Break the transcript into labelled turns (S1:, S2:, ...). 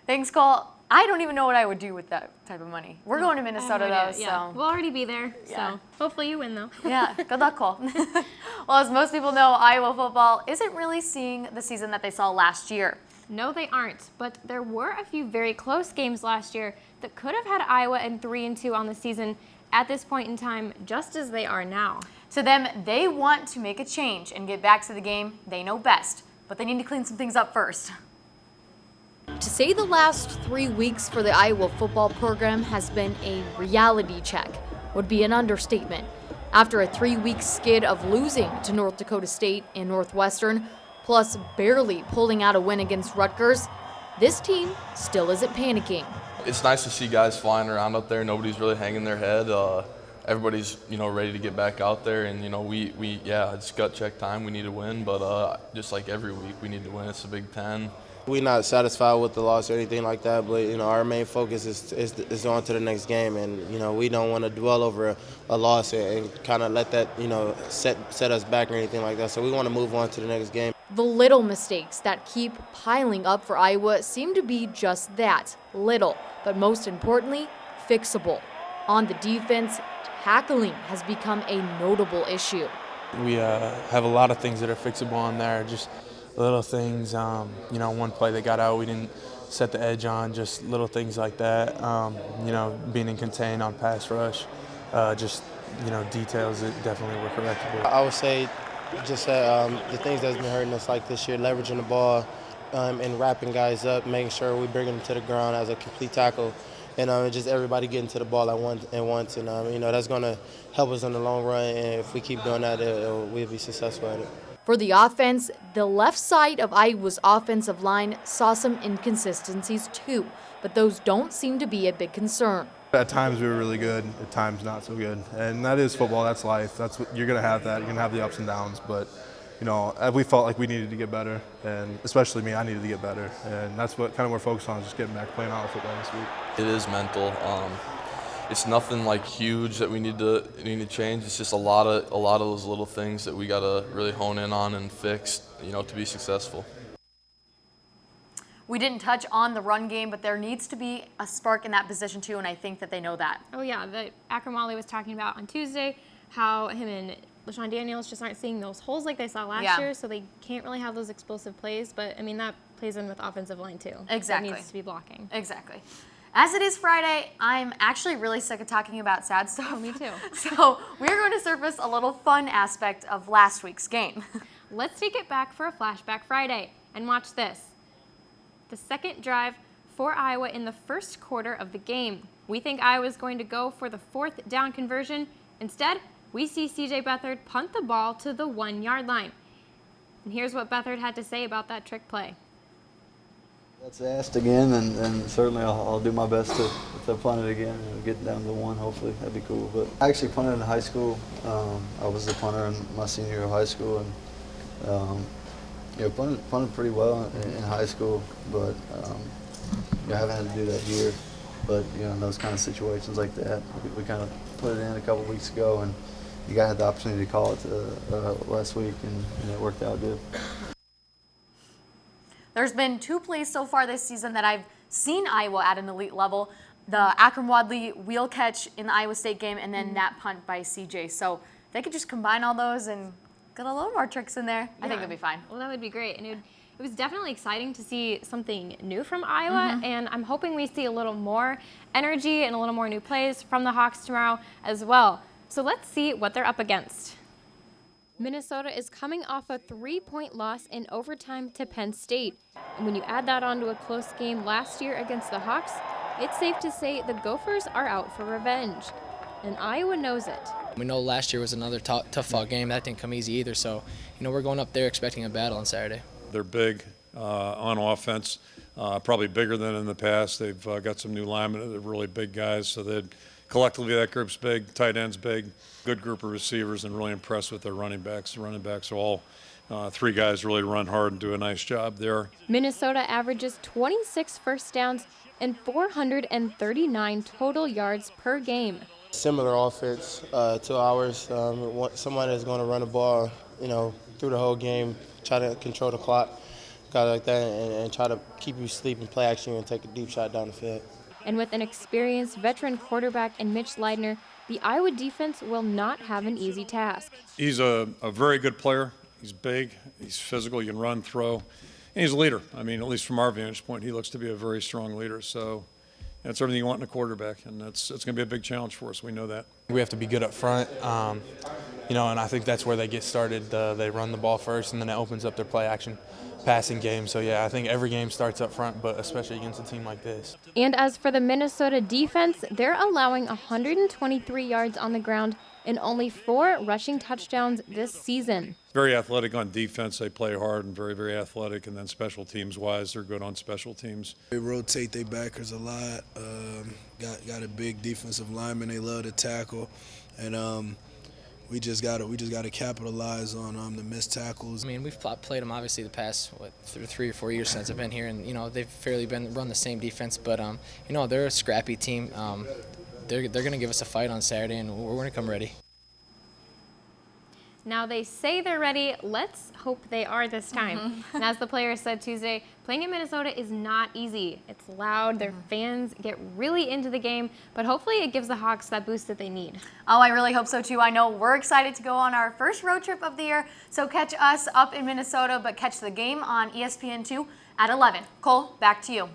S1: Thanks, Cole. I don't even know what I would do with that type of money. We're going to Minnesota, though,
S2: Yeah.
S1: so.
S2: We'll already be there, so hopefully you win, though.
S1: Yeah, good luck, Cole. Well, as most people know, Iowa football isn't really seeing the season that they saw last year.
S2: No, they aren't, but there were a few very close games last year that could have had Iowa at 3-2 on the season at this point in time, just as they are now.
S1: To them, they want to make a change and get back to the game they know best, but they need to clean some things up first.
S3: To say the last 3 weeks for the Iowa football program has been a reality check would be an understatement. After a 3-week skid of losing to North Dakota State and Northwestern, plus barely pulling out a win against Rutgers, this team still isn't panicking.
S4: It's nice to see guys flying around out there. Nobody's really hanging their head. Everybody's, ready to get back out there, and it's gut check time. We need to win, but just like every week, we need to win. It's the Big Ten.
S5: We're not satisfied with the loss or anything like that, but our main focus is on to the next game, and we don't want to dwell over a loss and kind of let that set us back or anything like that. So we want to move on to the next game.
S3: The little mistakes that keep piling up for Iowa seem to be just that, little, but most importantly, fixable. On the defense, tackling has become a notable issue.
S6: We have a lot of things that are fixable on there, just little things. One play that got out, we didn't set the edge on, just little things like that. Being in contain on pass rush, details that definitely were correctable.
S5: I would say just the things that's been hurting us like this year, leveraging the ball and wrapping guys up, making sure we bring them to the ground as a complete tackle, and just everybody getting to the ball at once. And that's going to help us in the long run. And if we keep doing that, we'll be successful at it.
S3: For the offense, the left side of Iowa's offensive line saw some inconsistencies too, but those don't seem to be a big concern.
S7: At times we were really good, at times not so good. And that is football, that's life. That's what you're going to have that. You're going to have the ups and downs, but we felt like we needed to get better, and especially me, I needed to get better. And that's what kind of we're focused on, is just getting back playing out football this week.
S4: It is mental. It's nothing like huge that we need to change. It's just a lot of those little things that we got to really hone in on and fix, to be successful.
S1: We didn't touch on the run game, but there needs to be a spark in that position too, and I think that they know that.
S2: Oh yeah, Akram Wally was talking about on Tuesday how him and LaShawn Daniels just aren't seeing those holes like they saw last year, so they can't really have those explosive plays. But I mean, that plays in with offensive line too.
S1: Exactly.
S2: That needs to be blocking.
S1: Exactly. As it is Friday, I'm actually really sick of talking about sad stuff.
S2: Oh, me too.
S1: So we're going to surface a little fun aspect of last week's game.
S2: Let's take it back for a Flashback Friday and watch this. The second drive for Iowa in the first quarter of the game. We think Iowa's going to go for the 4th down conversion. Instead, we see C.J. Beathard punt the ball to the 1-yard line. And here's what Beathard had to say about that trick play.
S8: That's asked again, and certainly I'll do my best to punt it again and get down to 1, hopefully. That'd be cool. But I actually punted in high school. I was a punter in my senior year of high school, and punted pretty well in high school, but I haven't had to do that here. But in those kind of situations like that, we kind of put it in a couple weeks ago, and you guys had the opportunity to call it last week, and it worked out good.
S1: There's been 2 plays so far this season that I've seen Iowa at an elite level. The Akram Wadley wheel catch in the Iowa State game, and then that punt by CJ. So they could just combine all those and get a little more tricks in there. I think they'll be fine.
S2: Well, that would be great. And it was definitely exciting to see something new from Iowa, and I'm hoping we see a little more energy and a little more new plays from the Hawks tomorrow as well. So let's see what they're up against. Minnesota is coming off a 3-point loss in overtime to Penn State. And when you add that onto a close game last year against the Hawks, it's safe to say the Gophers are out for revenge. And Iowa knows it.
S9: We know last year was another tough fought game. That didn't come easy either. So, we're going up there expecting a battle on Saturday.
S10: They're big on offense, probably bigger than in the past. They've got some new linemen. They're really big guys. So collectively, that group's big, tight end's big, good group of receivers, and really impressed with their running backs. The running backs are all 3 guys really run hard and do a nice job there.
S2: Minnesota averages 26 first downs and 439 total yards per game.
S5: Similar offense to ours. Someone that's going to run the ball, through the whole game, try to control the clock. guys like that, and try to keep you sleeping, play action, and take a deep shot down the field.
S2: And with an experienced veteran quarterback in Mitch Leidner, the Iowa defense will not have an easy task.
S10: He's a very good player. He's big, he's physical, you can run, throw, and he's a leader. I mean, at least from our vantage point, he looks to be a very strong leader. So that's everything you want in a quarterback, and it's going to be a big challenge for us. We know that.
S6: We have to be good up front, you know, and I think that's where they get started. They run the ball first, and then it opens up their play action passing game. So, yeah, I think every game starts up front, but especially against a team like this.
S2: And as for the Minnesota defense, they're allowing 123 yards on the ground and only 4 rushing touchdowns this season.
S10: Very athletic on defense. They play hard and very, very athletic. And then special teams-wise, they're good on special teams.
S11: They rotate their backers a lot. Got a big defensive lineman. They love to tackle, and we just got to capitalize on the missed tackles.
S9: I mean, we've played them obviously the past 3 or 4 years since I've been here, and you know they've fairly run the same defense. But you know they're a scrappy team. They're going to give us a fight on Saturday, and we're going to come ready.
S2: Now they say they're ready. Let's hope they are this time. And as the players said Tuesday, playing in Minnesota is not easy. It's loud. Their fans get really into the game, but hopefully it gives the Hawks that boost that they need.
S1: Oh, I really hope so too. I know we're excited to go on our first road trip of the year. So catch us up in Minnesota, but catch the game on ESPN2 at 11. Cole, back to you.